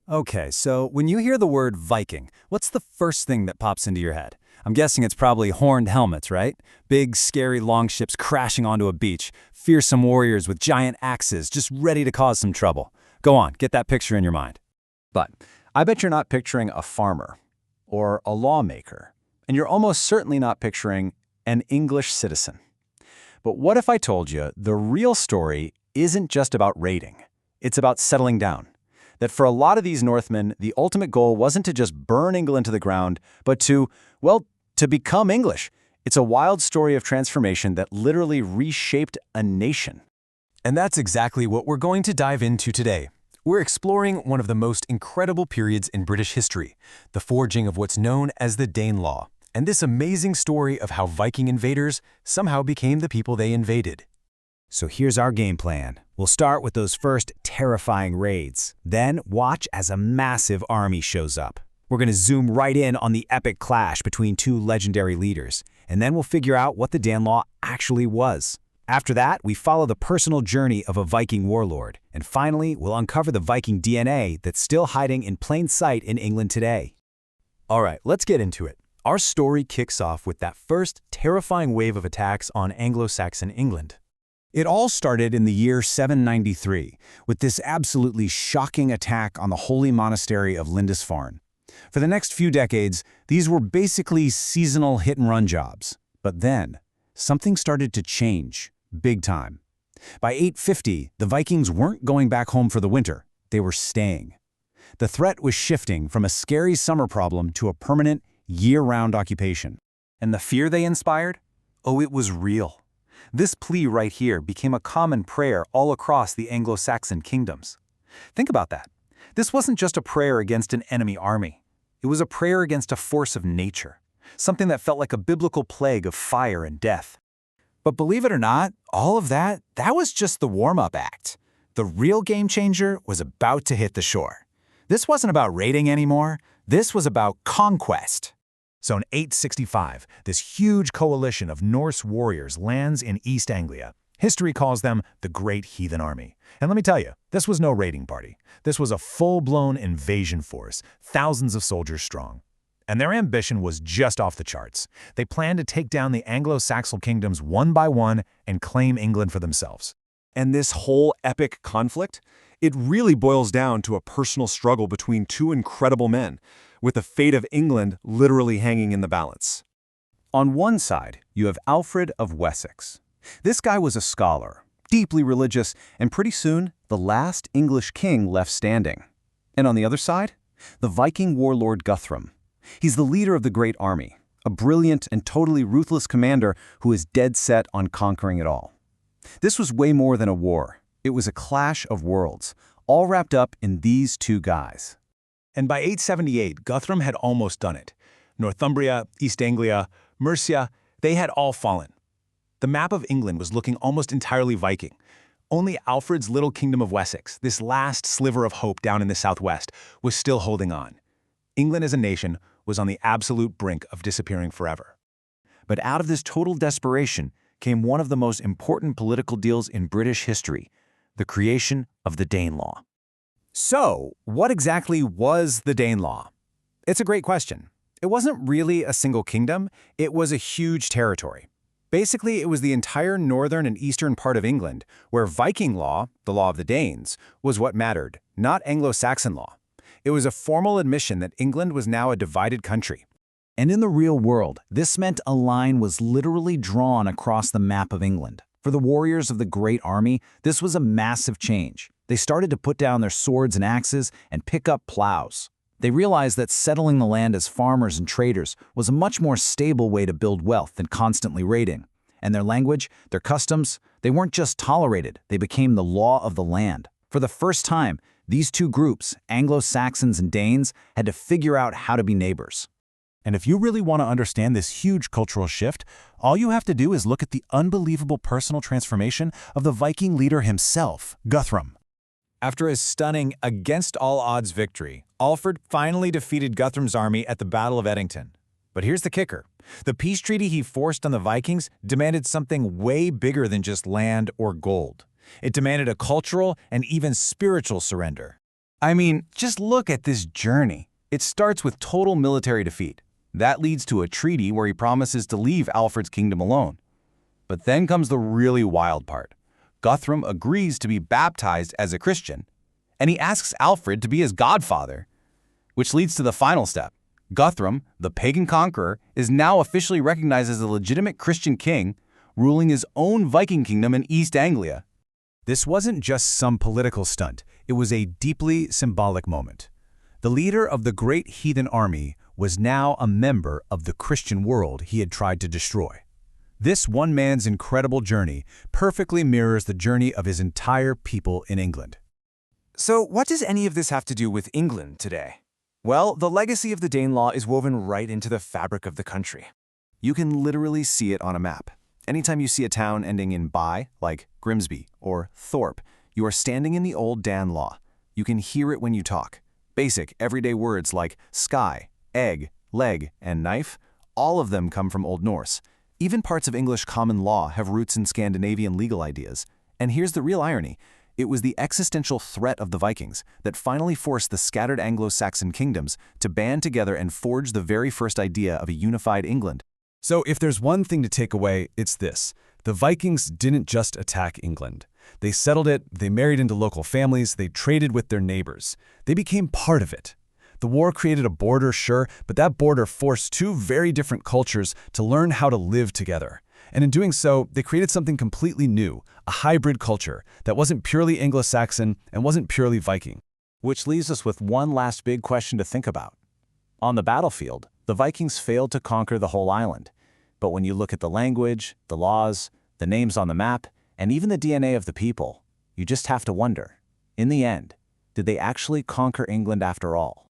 Okay, so when you hear the word Viking, what's the first thing that pops into your head? I'm guessing it's probably horned helmets, right? Big, scary longships crashing onto a beach, fearsome warriors with giant axes just ready to cause some trouble. Go on, get that picture in your mind. But I bet you're not picturing a farmer or a lawmaker, and you're almost certainly not picturing an English citizen. But what if I told you the real story isn't just about raiding? It's about settling down. That for a lot of these Northmen, the ultimate goal wasn't to just burn England to the ground, but to become English. It's a wild story of transformation that literally reshaped a nation. And that's exactly what we're going to dive into today. We're exploring one of the most incredible periods in British history, the forging of what's known as the Danelaw, and this amazing story of how Viking invaders somehow became the people they invaded. So here's our game plan. We'll start with those first terrifying raids. Then watch as a massive army shows up. We're going to zoom right in on the epic clash between two legendary leaders, and then we'll figure out what the Danelaw actually was. After that, we follow the personal journey of a Viking warlord, and finally, we'll uncover the Viking DNA that's still hiding in plain sight in England today. All right, let's get into it. Our story kicks off with that first terrifying wave of attacks on Anglo-Saxon England. It all started in the year 793 with this absolutely shocking attack on the holy monastery of Lindisfarne. For the next few decades, these were basically seasonal hit-and-run jobs. But then, something started to change, big time. By 850, the Vikings weren't going back home for the winter, they were staying. The threat was shifting from a scary summer problem to a permanent, year-round occupation. And the fear they inspired? Oh, it was real. This plea right here became a common prayer all across the Anglo-Saxon kingdoms. Think about that. This wasn't just a prayer against an enemy army. It was a prayer against a force of nature, something that felt like a biblical plague of fire and death. But believe it or not, all of that was just the warm-up act. The real game changer was about to hit the shore. This wasn't about raiding anymore. This was about conquest. So in 865, this huge coalition of Norse warriors lands in East Anglia. History calls them the Great Heathen Army. And let me tell you, this was no raiding party. This was a full-blown invasion force, thousands of soldiers strong. And their ambition was just off the charts. They planned to take down the Anglo-Saxon kingdoms one by one and claim England for themselves. And this whole epic conflict, it really boils down to a personal struggle between two incredible men, with the fate of England literally hanging in the balance. On one side, you have Alfred of Wessex. This guy was a scholar, deeply religious, and pretty soon, the last English king left standing. And on the other side, the Viking warlord Guthrum. He's the leader of the Great Army, a brilliant and totally ruthless commander who is dead set on conquering it all. This was way more than a war. It was a clash of worlds, all wrapped up in these two guys. And by 878, Guthrum had almost done it. Northumbria, East Anglia, Mercia, they had all fallen. The map of England was looking almost entirely Viking. Only Alfred's little kingdom of Wessex, this last sliver of hope down in the southwest, was still holding on. England as a nation was on the absolute brink of disappearing forever. But out of this total desperation came one of the most important political deals in British history, the creation of the Danelaw. So, what exactly was the Danelaw? It's a great question. It wasn't really a single kingdom, it was a huge territory. Basically, it was the entire northern and eastern part of England, where Viking law, the law of the Danes, was what mattered, not Anglo-Saxon law. It was a formal admission that England was now a divided country. And in the real world, this meant a line was literally drawn across the map of England. For the warriors of the Great Army, this was a massive change. They started to put down their swords and axes and pick up plows. They realized that settling the land as farmers and traders was a much more stable way to build wealth than constantly raiding. And their language, their customs, they weren't just tolerated, they became the law of the land. For the first time, these two groups, Anglo-Saxons and Danes, had to figure out how to be neighbors. And if you really want to understand this huge cultural shift, all you have to do is look at the unbelievable personal transformation of the Viking leader himself, Guthrum. After his stunning, against-all-odds victory, Alfred finally defeated Guthrum's army at the Battle of Edington. But here's the kicker. The peace treaty he forced on the Vikings demanded something way bigger than just land or gold. It demanded a cultural and even spiritual surrender. I mean, just look at this journey. It starts with total military defeat. That leads to a treaty where he promises to leave Alfred's kingdom alone. But then comes the really wild part. Guthrum agrees to be baptized as a Christian, and he asks Alfred to be his godfather, which leads to the final step. Guthrum, the pagan conqueror, is now officially recognized as a legitimate Christian king, ruling his own Viking kingdom in East Anglia. This wasn't just some political stunt, it was a deeply symbolic moment. The leader of the great heathen army was now a member of the Christian world he had tried to destroy. This one man's incredible journey perfectly mirrors the journey of his entire people in England. So what does any of this have to do with England today? Well, the legacy of the Danelaw is woven right into the fabric of the country. You can literally see it on a map. Anytime you see a town ending in by, like Grimsby or Thorpe, you are standing in the old Danelaw. You can hear it when you talk. Basic, everyday words like sky, egg, leg, and knife, all of them come from Old Norse. Even parts of English common law have roots in Scandinavian legal ideas. And here's the real irony. It was the existential threat of the Vikings that finally forced the scattered Anglo-Saxon kingdoms to band together and forge the very first idea of a unified England. So if there's one thing to take away, it's this. The Vikings didn't just attack England. They settled it, they married into local families, they traded with their neighbors. They became part of it. The war created a border, sure, but that border forced two very different cultures to learn how to live together. And in doing so, they created something completely new, a hybrid culture that wasn't purely Anglo-Saxon and wasn't purely Viking. Which leaves us with one last big question to think about. On the battlefield, the Vikings failed to conquer the whole island. But when you look at the language, the laws, the names on the map, and even the DNA of the people, you just have to wonder, in the end, did they actually conquer England after all?